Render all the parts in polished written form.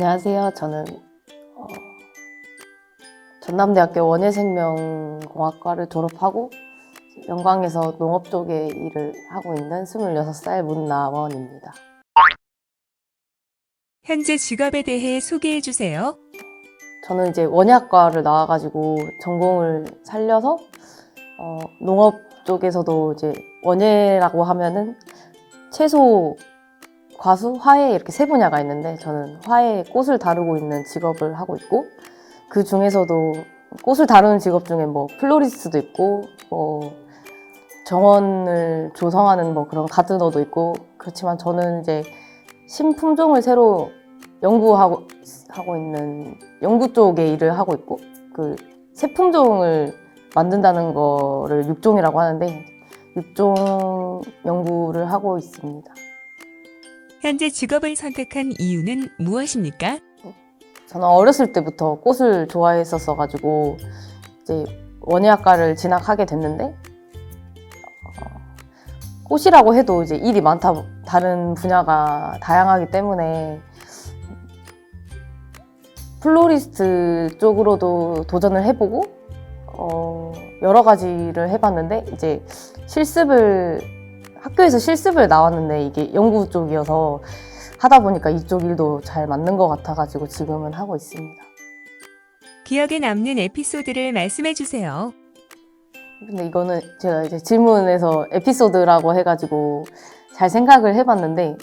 안녕하세요. 저는 전남대학교 원예생명공학과를 졸업하고 영광에서 농업 쪽에 일을 하고 있는 26살 문나원입니다. 현재 직업에 대해 소개해 주세요. 저는 이제 원예학과를 나와가지고 전공을 살려서 농업 쪽에서도 이제 원예라고 하면은 채소, 과수, 화훼 이렇게 세 분야가 있는데 저는 화훼 꽃을 다루고 있는 직업을 하고 있고 그 중에서도 꽃을 다루는 직업 중에 뭐 플로리스트도 있고 뭐 정원을 조성하는 뭐 그런 가드너도 있고 그렇지만 저는 이제 신품종을 새로 연구하고 있는 연구 쪽의 일을 하고 있고 그 새 품종을 만든다는 거를 육종이라고 하는데 육종 연구를 하고 있습니다. 현재 직업을 선택한 이유는 무엇입니까? 저는 어렸을 때부터 꽃을 좋아했었어가지고 이제 원예학과를 진학하게 됐는데 꽃이라고 해도 이제 일이 많다 다른 분야가 다양하기 때문에 플로리스트 쪽으로도 도전을 해보고 여러 가지를 해봤는데 이제 학교에서 실습을 나왔는데 이게 연구 쪽이어서 하다 보니까 이쪽 일도 잘 맞는 것 같아가지고 지금은 하고 있습니다. 기억에 남는 에피소드를 말씀해 주세요. 근데 이거는 제가 이제 질문에서 에피소드라고 해가지고 잘 생각을 해봤는데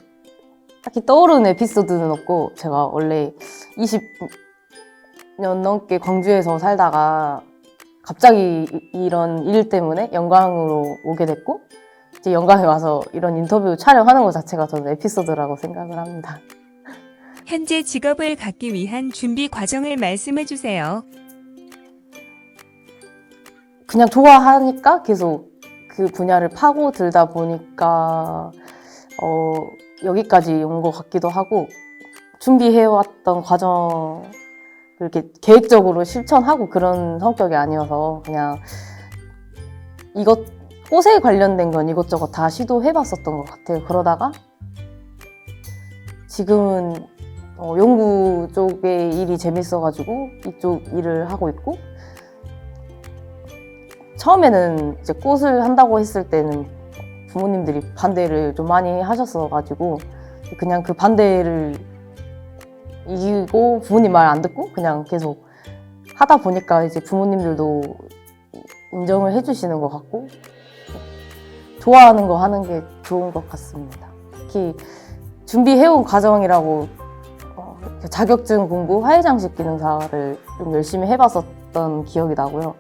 딱히 떠오르는 에피소드는 없고 제가 원래 20년 넘게 광주에서 살다가 갑자기 이런 일 때문에 영광으로 오게 됐고 이제 영광에 와서 이런 인터뷰 촬영하는 것 자체가 저는 에피소드라고 생각을 합니다. 현재 직업을 갖기 위한 준비 과정을 말씀해 주세요. 그냥 좋아하니까 계속 그 분야를 파고들다 보니까 여기까지 온 것 같기도 하고 준비해왔던 과정 이렇게 계획적으로 실천하고 그런 성격이 아니어서 그냥 꽃에 관련된 건 이것저것 다 시도해봤었던 것 같아요. 그러다가 지금은 연구 쪽의 일이 재밌어가지고 이쪽 일을 하고 있고 처음에는 이제 꽃을 한다고 했을 때는 부모님들이 반대를 좀 많이 하셨어가지고 그냥 그 반대를 이기고 부모님 말 안 듣고 그냥 계속 하다 보니까 이제 부모님들도 인정을 해주시는 것 같고 좋아하는 거 하는 게 좋은 것 같습니다. 특히 준비해온 과정이라고 자격증 공부, 화훼장식 기능사를 좀 열심히 해봤었던 기억이 나고요.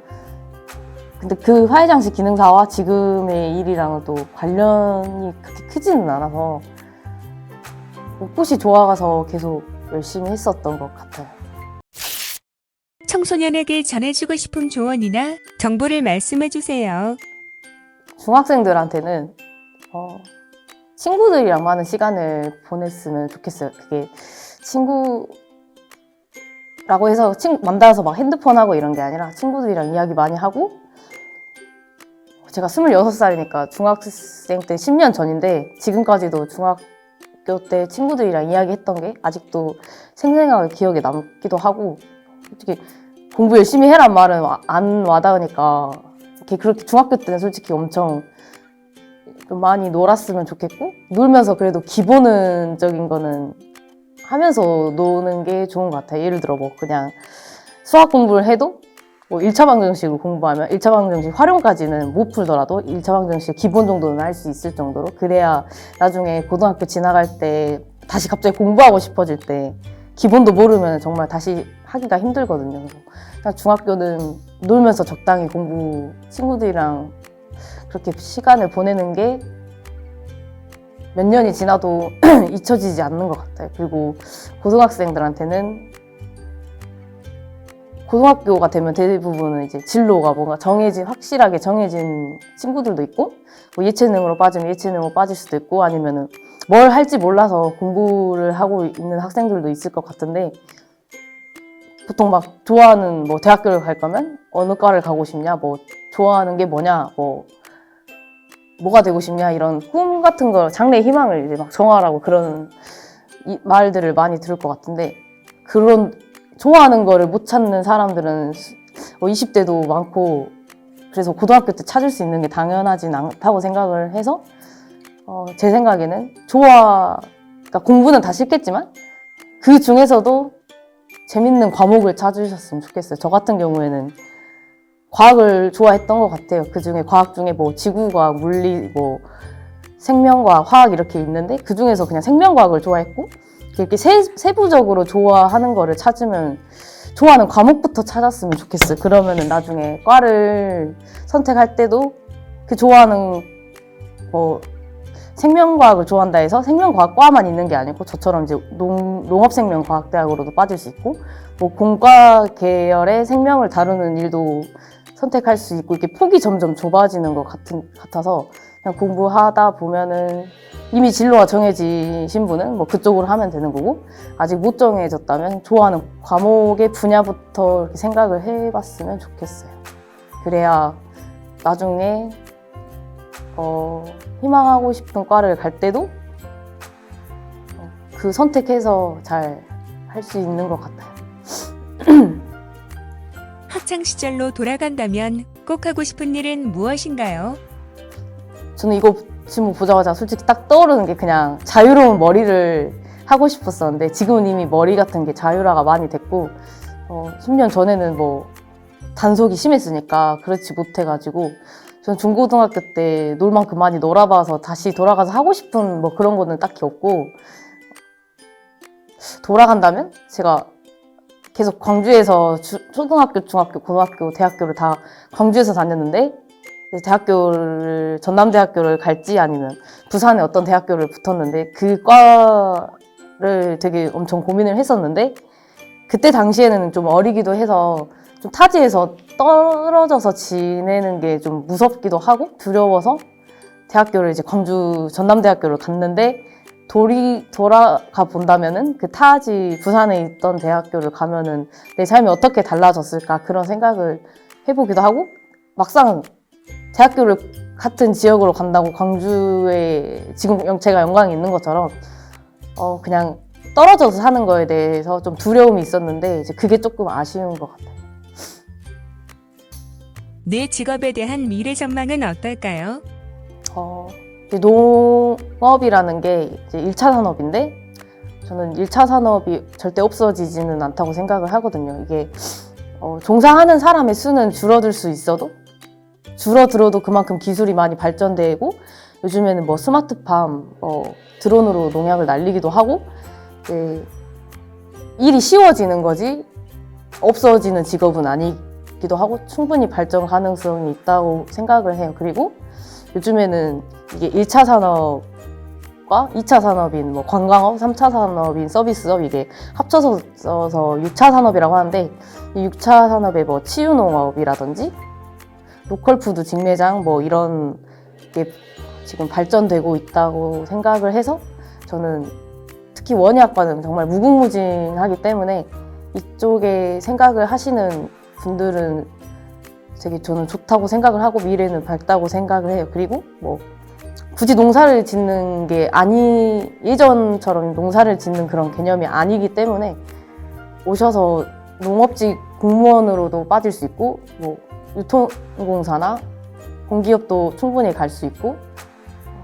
근데 그 화훼장식 기능사와 지금의 일이랑은 또 관련이 그렇게 크지는 않아서 꽃이 좋아가서 계속 열심히 했었던 것 같아요. 청소년에게 전해주고 싶은 조언이나 정보를 말씀해 주세요. 중학생들한테는 친구들이랑 많은 시간을 보냈으면 좋겠어요. 그게 친구라고 해서 만나서 막 핸드폰하고 이런 게 아니라 친구들이랑 이야기 많이 하고 제가 26살이니까 중학생 때 10년 전인데 지금까지도 중학교 때 친구들이랑 이야기했던 게 아직도 생생하게 기억에 남기도 하고 솔직히 공부 열심히 해란 말은 안 와닿으니까 그렇게 중학교 때는 솔직히 엄청 좀 많이 놀았으면 좋겠고 놀면서 그래도 기본적인 거는 하면서 노는 게 좋은 것 같아요. 예를 들어 뭐 그냥 수학 공부를 해도 뭐 1차 방정식을 공부하면 1차 방정식 활용까지는 못 풀더라도 1차 방정식 기본 정도는 할 수 있을 정도로 그래야 나중에 고등학교 지나갈 때 다시 갑자기 공부하고 싶어질 때 기본도 모르면 정말 다시 하기가 힘들거든요. 그래서 중학교는 놀면서 적당히 공부, 친구들이랑 그렇게 시간을 보내는 게 몇 년이 지나도 잊혀지지 않는 것 같아요. 그리고 고등학생들한테는 고등학교가 되면 대부분은 이제 진로가 뭔가 확실하게 정해진 친구들도 있고 뭐 예체능으로 빠지면 예체능으로 빠질 수도 있고 아니면은 뭘 할지 몰라서 공부를 하고 있는 학생들도 있을 것 같은데 보통 막 좋아하는 뭐 대학교를 갈 거면 어느 과를 가고 싶냐, 뭐 좋아하는 게 뭐냐, 뭐가 되고 싶냐 이런 꿈 같은 거 장래 희망을 이제 막 정하라고 그런 말들을 많이 들을 것 같은데 그런 좋아하는 거를 못 찾는 사람들은 20대도 많고 그래서 고등학교 때 찾을 수 있는 게 당연하진 않다고 생각을 해서 제 생각에는 그러니까 공부는 다 싫겠지만 그 중에서도 재밌는 과목을 찾으셨으면 좋겠어요. 저 같은 경우에는 과학을 좋아했던 것 같아요. 그 중에 과학 중에 뭐 지구과학, 물리, 뭐 생명과학, 화학 이렇게 있는데 그 중에서 그냥 생명과학을 좋아했고 이렇게 세부적으로 좋아하는 거를 찾으면 좋아하는 과목부터 찾았으면 좋겠어요. 그러면은 나중에 과를 선택할 때도 그 좋아하는 뭐 생명과학을 좋아한다 해서 생명과학과만 있는 게 아니고 저처럼 이제 농업생명과학대학으로도 빠질 수 있고 뭐 공과 계열의 생명을 다루는 일도 선택할 수 있고 이렇게 폭이 점점 좁아지는 것 같아서 그냥 공부하다 보면은 이미 진로가 정해지신 분은 뭐 그쪽으로 하면 되는 거고 아직 못 정해졌다면 좋아하는 과목의 분야부터 이렇게 생각을 해봤으면 좋겠어요. 그래야 나중에 희망하고 싶은 과를 갈 때도 그 선택해서 잘 할 수 있는 것 같아요. 학창 시절로 돌아간다면 꼭 하고 싶은 일은 무엇인가요? 저는 이거 질문 보자마자 솔직히 딱 떠오르는 게 그냥 자유로운 머리를 하고 싶었었는데 지금은 이미 머리 같은 게 자유화가 많이 됐고 10년 전에는 뭐 단속이 심했으니까 그렇지 못해가지고 전 중고등학교 때 놀 만큼 많이 놀아봐서 다시 돌아가서 하고 싶은 뭐 그런 거는 딱히 없고 돌아간다면 제가 계속 광주에서 초등학교, 중학교, 고등학교, 대학교를 다 광주에서 다녔는데 대학교를 전남대학교를 갈지 아니면 부산에 어떤 대학교를 붙었는데 그 과를 되게 엄청 고민을 했었는데 그때 당시에는 좀 어리기도 해서 좀 타지에서 떨어져서 지내는 게 좀 무섭기도 하고 두려워서 대학교를 이제 광주 전남대학교를 갔는데 돌아가 본다면은 그 타지 부산에 있던 대학교를 가면은 내 삶이 어떻게 달라졌을까 그런 생각을 해보기도 하고 막상 대학교를 같은 지역으로 간다고 광주에 지금 제가 영광이 있는 것처럼 그냥 떨어져서 사는 거에 대해서 좀 두려움이 있었는데 이제 그게 조금 아쉬운 것 같아요. 내 직업에 대한 미래 전망은 어떨까요? 이제 농업이라는 게 이제 1차 산업인데 저는 1차 산업이 절대 없어지지는 않다고 생각을 하거든요. 이게 종사하는 사람의 수는 줄어들 수 있어도 줄어들어도 그만큼 기술이 많이 발전되고 요즘에는 뭐 스마트팜, 드론으로 농약을 날리기도 하고 일이 쉬워지는 거지 없어지는 직업은 아니기도 하고 충분히 발전 가능성이 있다고 생각을 해요. 그리고 요즘에는 이게 1차 산업과 2차 산업인 뭐 관광업, 3차 산업인 서비스업 이게 합쳐서 6차 산업이라고 하는데 이 6차 산업의 뭐 치유농업이라든지 로컬푸드 직매장 뭐 이런 게 지금 발전되고 있다고 생각을 해서 저는 특히 원예학과는 정말 무궁무진하기 때문에 이쪽에 생각을 하시는 분들은 되게 저는 좋다고 생각을 하고 미래는 밝다고 생각을 해요. 그리고 뭐 굳이 농사를 짓는 게 예전처럼 농사를 짓는 그런 개념이 아니기 때문에 오셔서 농업직 공무원으로도 빠질 수 있고 뭐 유통공사나 공기업도 충분히 갈 수 있고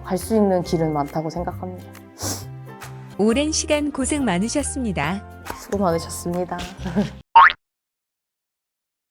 갈 수 있는 길은 많다고 생각합니다. 오랜 시간 고생 많으셨습니다. 수고 많으셨습니다.